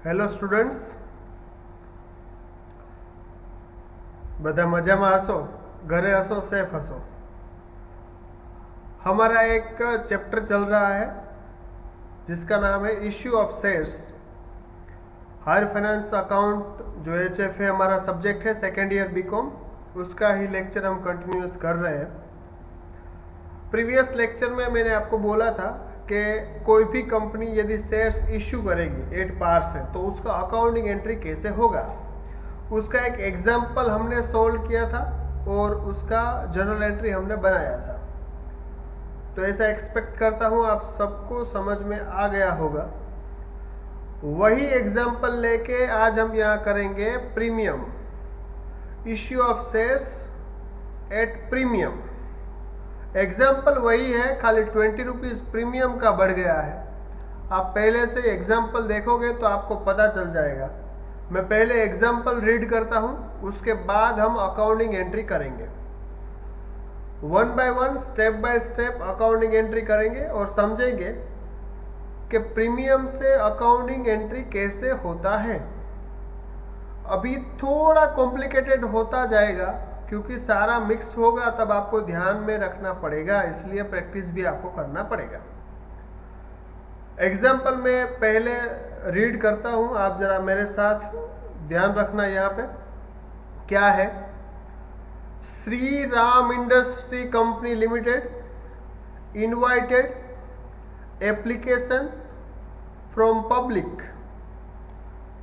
Hello students, બધા મજામાં હશો, घरे हंसो, सेफ हंसो। हमारा एक चैप्टर चल रहा है जिसका नाम है issue of shares. Higher finance account जो HF है हमारा सब्जेक्ट है, सेकेंड ईयर बीकॉम, उसका ही लेक्चर हम कंटिन्यूस कर रहे हैं। प्रीवियस लेक्चर में मैंने आपको बोला था कि कोई भी कंपनी यदि शेयर्स इश्यू करेगी एट पार से तो उसका अकाउंटिंग एंट्री कैसे होगा, उसका एक एग्जाम्पल हमने सोल्व किया था और उसका जर्नल एंट्री हमने बनाया था। तो ऐसा एक्सपेक्ट करता हूँ आप सबको समझ में आ गया होगा। वही एग्जाम्पल लेके आज हम यहाँ करेंगे premium, issue of shares at premium. Example वही है, खाली 20 रुपीज़ प्रीमियम का बढ़ गया है। आप पहले से एग्जाम्पल देखोगे तो आपको पता चल जाएगा। मैं पहले एग्जाम्पल रीड करता हूँ, उसके बाद हम अकाउंटिंग एंट्री करेंगे। One by one, step by step accounting entry करेंगे और समझेंगे कि प्रीमियम से अकाउंटिंग एंट्री कैसे होता है। अभी थोड़ा कॉम्प्लिकेटेड होता जाएगा क्योंकि सारा मिक्स होगा, तब आपको ध्यान में रखना पड़ेगा, इसलिए प्रैक्टिस भी आपको करना पड़ेगा। एग्जाम्पल में पहले रीड करता हूं, आप जरा मेरे साथ ध्यान रखना। यहाँ पे क्या है, Shri Ram industry company limited invited application from public.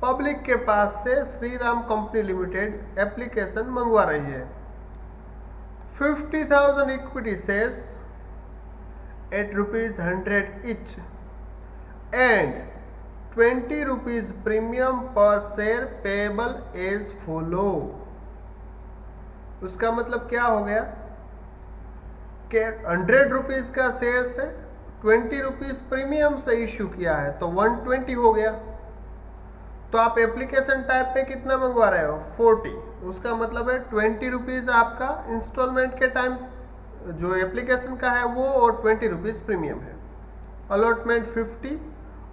Public के पास से Shri Ram company limited application मंगवा रही है। 50,000 equity shares at ₹100 each and 20 rupees premium per share payable as follow। उसका मतलब क्या हो गया कि 100 रुपीज का शेयर से 20 रुपीज प्रीमियम से इश्यू किया है तो 120 हो गया। तो आप एप्लीकेशन टाइप पे कितना मंगवा रहे हो, 40। उसका मतलब है 20 रुपीज आपका इंस्टॉलमेंट के टाइम जो एप्लीकेशन का है वो, और 20 रुपीज प्रीमियम है। अलॉटमेंट 50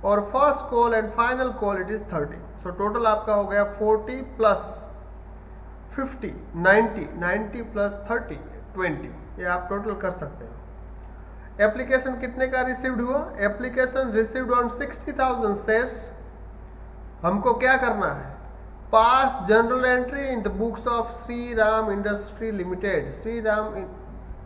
और first call and final call it is 30। So total आपका हो गया 40 प्लस 50 90 प्लस 30 20। ये आप टोटल कर सकते हो। एप्लीकेशन कितने का रिसीव्ड हुआ, एप्लीकेशन रिसीव्ड ऑन 60,000 शेयर्स। हमको क्या करना है, pass journal entry in the books of Shri Ram industry limited. Shri Ram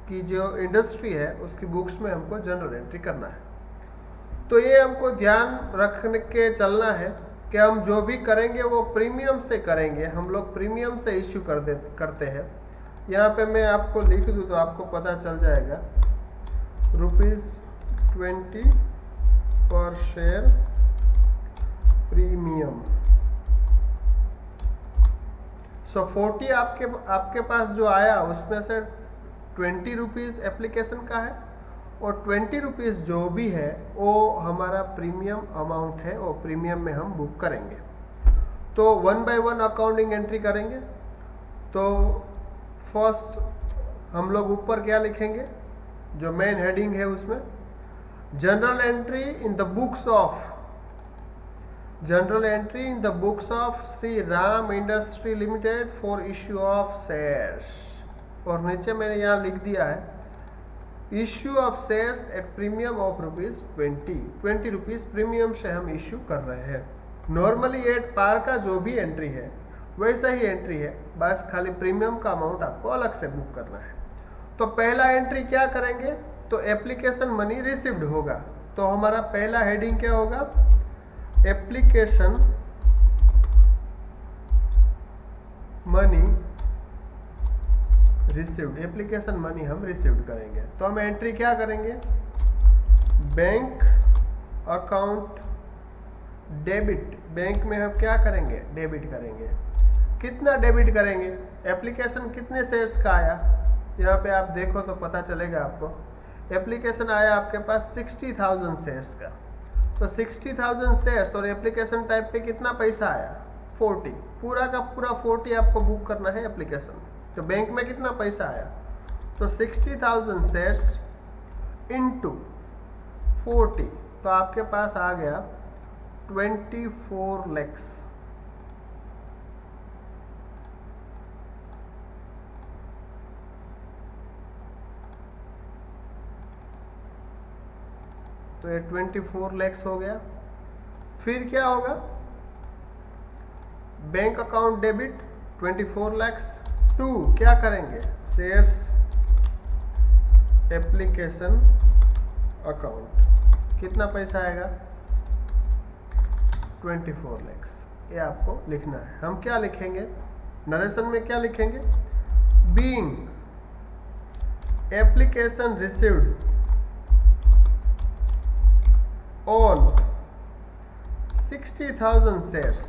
की जो इंडस्ट्री है उसकी बुक्स में हमको जनरल एंट्री करना है। तो ये हमको ध्यान रखने के चलना है कि हम जो भी करेंगे वो प्रीमियम से करेंगे। हम लोग प्रीमियम से इश्यू करते हैं। यहाँ पे मैं आपको लिख दूँ तो आपको पता चल जाएगा, ₹20 पर शेयर प्रीमियम। सो 40 आपके पास जो आया उसमें से 20 रुपीज़ एप्लीकेशन का है और 20 रुपीज़ जो भी है वो हमारा प्रीमियम अमाउंट है, वो प्रीमियम में हम बुक करेंगे। तो one by one accounting entry करेंगे। तो फर्स्ट हम लोग ऊपर क्या लिखेंगे, जो मेन हेडिंग है उसमें general entry in the books of, general entry in the books of Shri Ram industry limited for issue of shares. और नीचे मैंने यहाँ लिख दिया है issue of shares at premium of ₹20 rupees premium से हम इश्यू कर रहे हैं। नॉर्मली एट पार का जो भी एंट्री है वैसा ही एंट्री है, बस खाली प्रीमियम का अमाउंट आपको अलग से बुक करना है। तो पहला एंट्री क्या करेंगे, तो एप्लीकेशन मनी रिसीव्ड होगा। तो हमारा पहला हेडिंग क्या होगा, application money received. Application money हम रिसीव्ड करेंगे। तो हम एंट्री क्या करेंगे, बैंक अकाउंट डेबिट। बैंक में हम क्या करेंगे, डेबिट करेंगे। कितना डेबिट करेंगे, एप्लीकेशन कितने शेयर्स का आया, यहाँ पे आप देखो तो पता चलेगा आपको। एप्लीकेशन आया आपके पास 60,000 शेयर्स का। तो 60,000 शेयर्स और एप्लीकेशन टाइप पे कितना पैसा आया, 40। पूरा का पूरा 40 आपको बुक करना है एप्लीकेशन। तो बैंक में कितना पैसा आया, तो 60,000 शेयर्स इंटू 40, तो आपके पास आ गया 24 lakhs। तो ये 24 lakhs हो गया। फिर क्या होगा, bank account debit 24 lakhs to क्या करेंगे, शेयर्स एप्लीकेशन अकाउंट। कितना पैसा आएगा, 24 lakhs। ये आपको लिखना है। हम क्या लिखेंगे, नरेशन में क्या लिखेंगे, being application received on 60,000 shares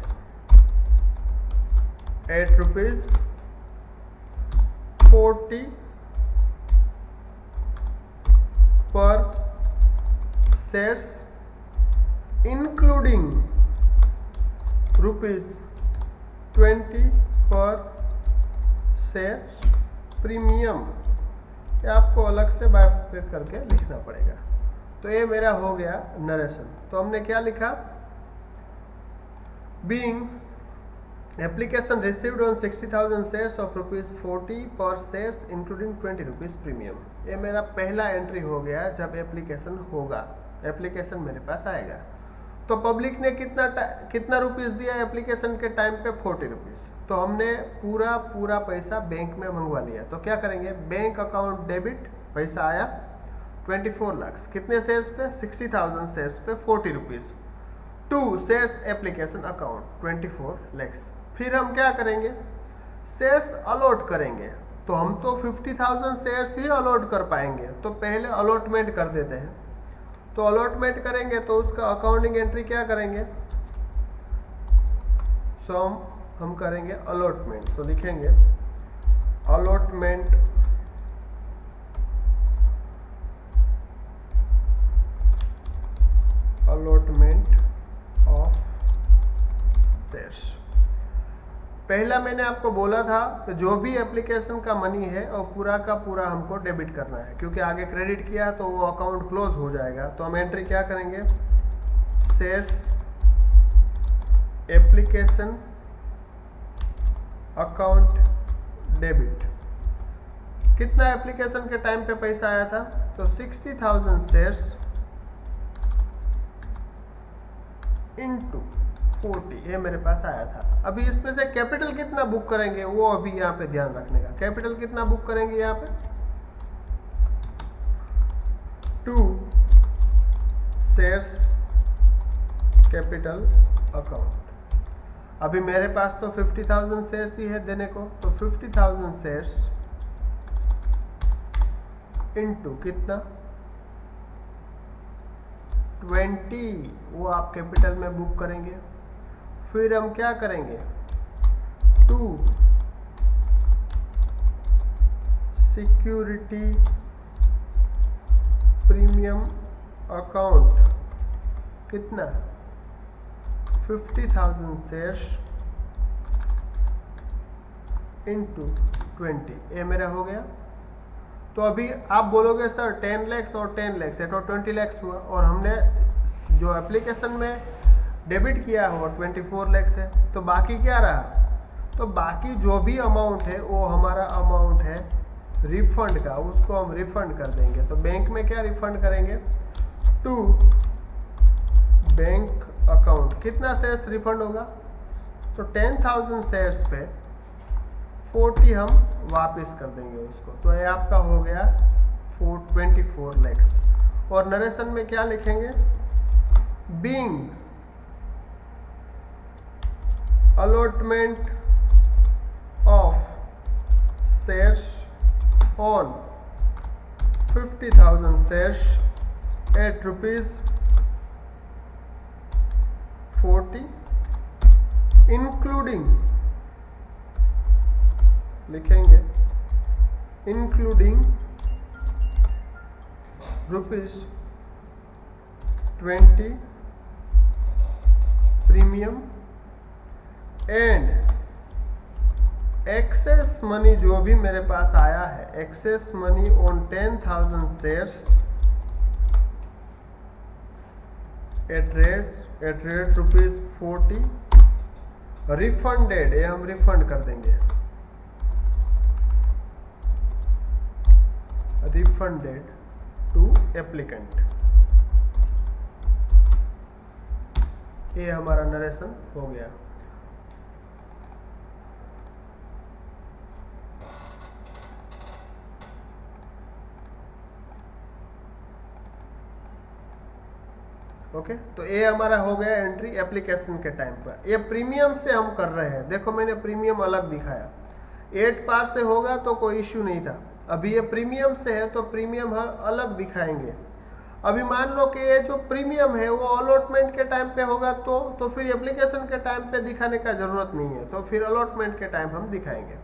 at ₹40 per shares including ₹20 per share premium. ये आपको अलग से बाइफरकेट करके लिखना पड़ेगा। तो ये मेरा हो गया नरेशन। तो हमने क्या लिखा, being application received on 60,000 shares of ₹40 per shares including ₹20 premium. ये मेरा पहला एंट्री हो गया जब एप्लीकेशन होगा, एप्लीकेशन मेरे पास आएगा। तो पब्लिक ने कितना रुपीस दिया एप्लीकेशन के टाइम पे, 40 रुपीस। तो हमने पूरा पैसा बैंक में मंगवा लिया। तो क्या करेंगे, बैंक अकाउंट डेबिट, पैसा आया 24 lakhs, कितने शेयर्स पे, 60,000 शेयर्स पे 40 rupees, to shares application account 24 lakhs। फिर हम क्या करेंगे, शेयर्स अलॉट करेंगे। तो हम तो 50,000 शेयर्स ही अलॉट कर पाएंगे, तो पहले अलॉटमेंट कर देते हैं। तो अलॉटमेंट करेंगे तो उसका अकाउंटिंग एंट्री क्या करेंगे, सो हम करेंगे अलॉटमेंट। तो लिखेंगे अलॉटमेंट ऑफ शेयर्स। पहला मैंने आपको बोला था कि जो भी एप्लीकेशन का मनी है और पूरा का पूरा हमको डेबिट करना है, क्योंकि आगे क्रेडिट किया तो वो अकाउंट क्लोज हो जाएगा। तो हम एंट्री क्या करेंगे, शेयर्स एप्लीकेशन अकाउंट डेबिट। कितना एप्लीकेशन के टाइम पे पैसा आया था, तो 60,000 शेयर्स इंटू 40, ये मेरे पास आया था। अभी इसमें से कैपिटल कितना बुक करेंगे वो अभी यहाँ पे ध्यान रखने का। कैपिटल कितना बुक करेंगे यहाँ पे, 2 शेयर्स कैपिटल अकाउंट। अभी मेरे पास तो 50,000 शेयर्स ही है देने को, तो 50,000 शेयर्स इंटू कितना, 20, वो आप कैपिटल में बुक करेंगे। फिर हम क्या करेंगे, 2 सिक्योरिटी प्रीमियम अकाउंट, कितना, 50,000 शेयर्स इंटू 20, ये मेरा हो गया। तो अभी आप बोलोगे सर 10 lakhs और 10 lakhs, ये तो 20 lakhs हुआ, और हमने जो एप्लीकेशन में डेबिट किया हो 24 lakhs है, तो बाकी क्या रहा, तो बाकी जो भी अमाउंट है वो हमारा अमाउंट है रिफंड का, उसको हम रिफंड कर देंगे। तो बैंक में क्या रिफंड करेंगे, टू बैंक अकाउंट। कितना शेयर्स रिफंड होगा, तो 10,000 शेयर्स पे 40 हम वापस कर देंगे उसको। तो ये आपका हो गया 24 lakhs। और नरेशन में क्या लिखेंगे, being allotment of shares on 50,000 shares at ₹40 including, लिखेंगे including ₹20 premium and excess money, जो भी मेरे पास आया है excess money on 10,000 shares at at rate ₹40, refunded, ये हम रिफंड कर देंगे, रिफंडेड टू एप्लीकेंट। ये हमारा नरेशन हो गया। ओके, तो ये हमारा हो गया एंट्री एप्लीकेशन के टाइम पर। ये प्रीमियम से हम कर रहे हैं, देखो मैंने प्रीमियम अलग दिखाया। 8 पार से होगा तो कोई इश्यू नहीं था, अभी ये प्रीमियम से है तो प्रीमियम हम अलग दिखाएंगे। अभी मान लो कि ये जो प्रीमियम है वो अलॉटमेंट के टाइम पे होगा तो फिर एप्लीकेशन के टाइम पे दिखाने का जरूरत नहीं है, तो फिर अलॉटमेंट के टाइम हम दिखाएंगे।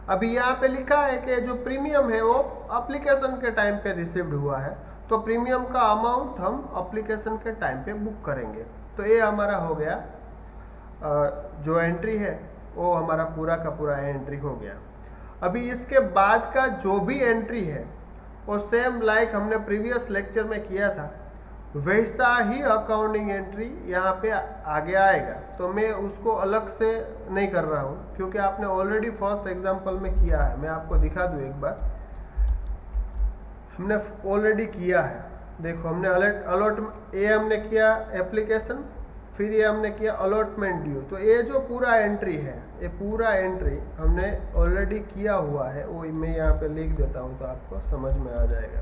अभी यहाँ पे लिखा है कि जो प्रीमियम है वो एप्लीकेशन के टाइम पे रिसीव्ड हुआ है, तो प्रीमियम का अमाउंट हम एप्लीकेशन के टाइम पे बुक करेंगे। तो ये हमारा हो गया, जो एंट्री है वो हमारा पूरा का पूरा एंट्री हो गया। अभी इसके बाद का जो भी एंट्री है वो सेम लाइक हमने प्रीवियस लेक्चर में किया था, वैसा ही अकाउंटिंग एंट्री यहाँ पे आगे आएगा। तो मैं उसको अलग से नहीं कर रहा हूँ क्योंकि आपने ऑलरेडी फर्स्ट एग्जांपल में किया है। मैं आपको दिखा दूँ एक बार, हमने ऑलरेडी किया है। देखो हमने अलॉटमेंट, ये हमने किया एप्लीकेशन, फिर ये हमने किया अलॉटमेंट ड्यू। तो ये जो पूरा एंट्री है, ये पूरा एंट्री हमने ऑलरेडी किया हुआ है, वो मैं यहाँ पे लिख देता हूँ तो आपको समझ में आ जाएगा।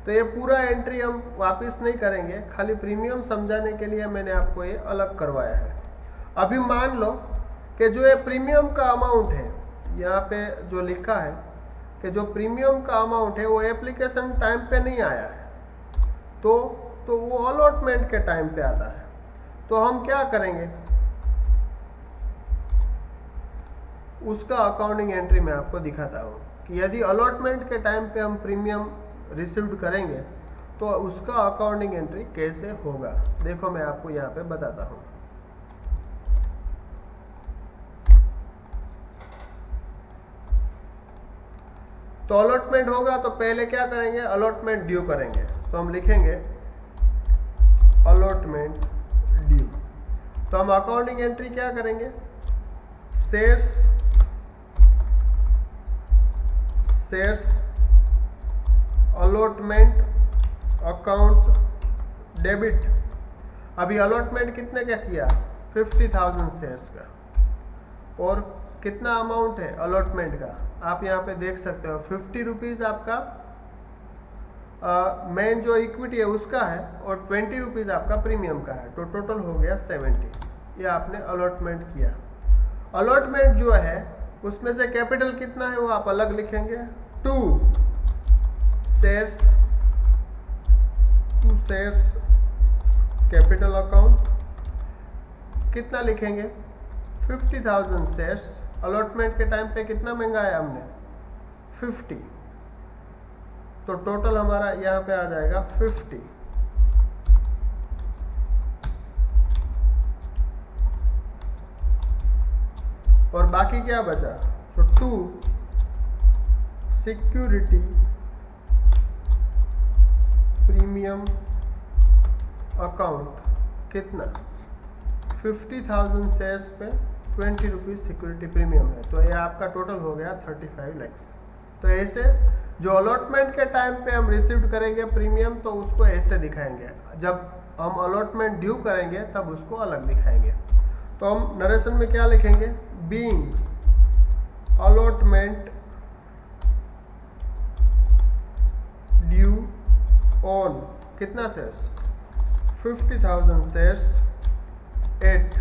तो ये पूरा एंट्री हम वापस नहीं करेंगे, खाली प्रीमियम समझाने के लिए मैंने आपको ये अलग करवाया है। अभी मान लो कि जो ये प्रीमियम का अमाउंट है, यहाँ पे जो लिखा है कि जो प्रीमियम का अमाउंट है वो एप्लीकेशन टाइम पे नहीं आया है, तो वो अलॉटमेंट के टाइम पे आता है। तो हम क्या करेंगे, उसका अकाउंटिंग एंट्री मैं आपको दिखाता हूँ कि यदि अलॉटमेंट के टाइम पे हम प्रीमियम रिसीव्ड करेंगे तो उसका अकाउंटिंग एंट्री कैसे होगा। देखो मैं आपको यहाँ पे बताता हूँ। तो अलॉटमेंट होगा तो पहले क्या करेंगे, अलॉटमेंट ड्यू करेंगे। तो हम लिखेंगे अलॉटमेंट ड्यू। तो हम अकाउंटिंग एंट्री क्या करेंगे, शेयर्स अलॉटमेंट अकाउंट डेबिट। अभी अलॉटमेंट कितने का किया, 50,000 शेयर्स का, और कितना अमाउंट है अलॉटमेंट का आप यहाँ पे देख सकते हो, 50 रुपीज़ आपका मेन जो इक्विटी है उसका है और 20 रुपीज़ आपका प्रीमियम का है, तो टोटल हो गया 70। ये आपने अलॉटमेंट किया। अलॉटमेंट जो है उसमें से कैपिटल कितना है वो आप अलग लिखेंगे, 2 शेयर्स कैपिटल अकाउंट। कितना लिखेंगे, 50,000 शेयर्स। अलॉटमेंट के टाइम पे कितना मंगाया हमने, 50, तो टोटल हमारा यहाँ पे आ जाएगा 50। और बाकी क्या बचा, तो 2 सिक्योरिटी प्रीमियम अकाउंट। कितना, 50,000 शेयर्स पे 20 रुपीज़ सिक्योरिटी प्रीमियम है, तो ये आपका टोटल हो गया 35 लाख। तो ऐसे जो अलॉटमेंट के टाइम पे हम रिसीव करेंगे प्रीमियम तो उसको ऐसे दिखाएंगे, जब हम अलॉटमेंट ड्यू करेंगे तब उसको अलग दिखाएंगे। तो हम नरेशन में क्या लिखेंगे, बीइंग अलॉटमेंट ड्यू ऑन कितना shares, 50,000 shares eight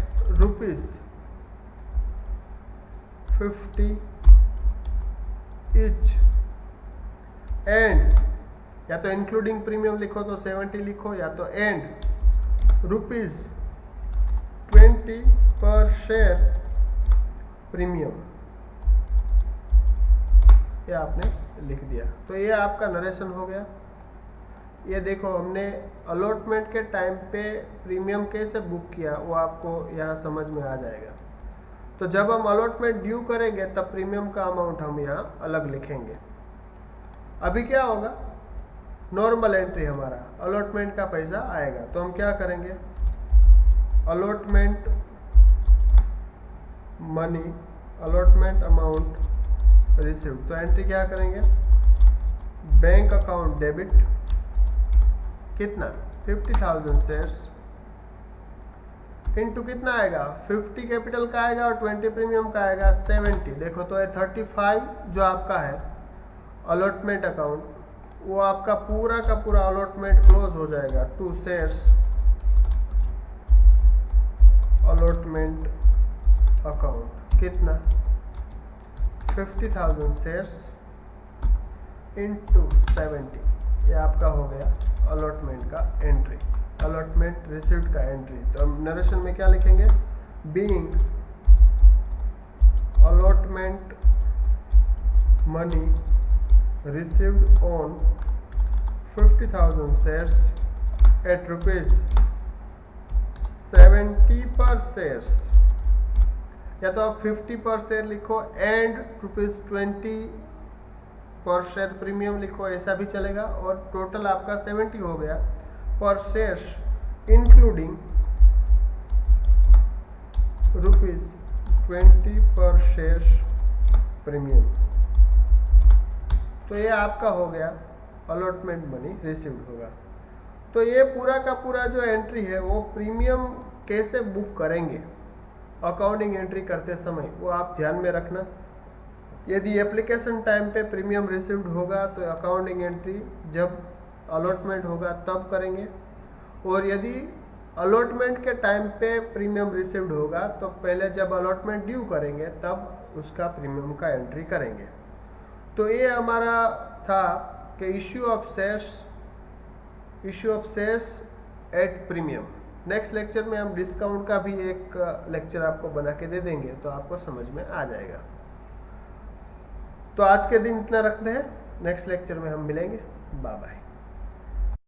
₹50 each, and या तो इंक्लूडिंग प्रीमियम लिखो तो 70 लिखो, या तो एंड ₹20 पर शेयर प्रीमियम, ये आपने लिख दिया। तो ये आपका नरेशन हो गया। ये देखो हमने अलॉटमेंट के टाइम पे प्रीमियम कैसे बुक किया वो आपको यहाँ समझ में आ जाएगा। तो जब हम अलॉटमेंट ड्यू करेंगे तब प्रीमियम का अमाउंट हम यहाँ अलग लिखेंगे। अभी क्या होगा, नॉर्मल एंट्री हमारा अलॉटमेंट का पैसा आएगा, तो हम क्या करेंगे, allotment money, allotment amount received. तो एंट्री क्या करेंगे, बैंक अकाउंट डेबिट कितना 50,000 शेयर्स इनटू कितना आएगा 50 कैपिटल का आएगा और 20 प्रीमियम का आएगा 70। देखो तो ये 35 जो आपका है अलॉटमेंट अकाउंट, वो आपका पूरा का पूरा अलॉटमेंट क्लोज हो जाएगा। 2 शेयर्स अलॉटमेंट अकाउंट कितना 50,000 शेयर्स इनटू 70, ये आपका हो गया अलॉटमेंट का एंट्री, अलॉटमेंट रिसीव्ड का एंट्री। तो हम नरेशन में क्या लिखेंगे, being allotment money received on 50,000 shares eight ₹70 पर शेयर्स, या तो आप 50 पर शेयर लिखो एंड ₹20 पर शेयर प्रीमियम लिखो, ऐसा भी चलेगा। और टोटल आपका 70 हो गया पर शेयर्स इंक्लूडिंग ₹20 पर शेयर प्रीमियम। तो ये आपका हो गया अलॉटमेंट मनी रिसीव्ड होगा। तो ये पूरा का पूरा जो एंट्री है वो प्रीमियम कैसे बुक करेंगे अकाउंटिंग एंट्री करते समय, वो आप ध्यान में रखना। यदि एप्लीकेशन टाइम पे प्रीमियम रिसीव्ड होगा तो अकाउंटिंग एंट्री जब अलॉटमेंट होगा तब करेंगे, और यदि अलॉटमेंट के टाइम पे प्रीमियम रिसीव्ड होगा तो पहले जब अलॉटमेंट ड्यू करेंगे तब उसका प्रीमियम का एंट्री करेंगे। तो ये हमारा था कि issue of shares at premium. Next lecture में हम डिस्काउंट का भी एक लेक्चर आपको बना के दे देंगे तो आपको समझ में आ जाएगा। तो आज के दिन इतना रखते हैं, नेक्स्ट लेक्चर में हम मिलेंगे। Bye bye.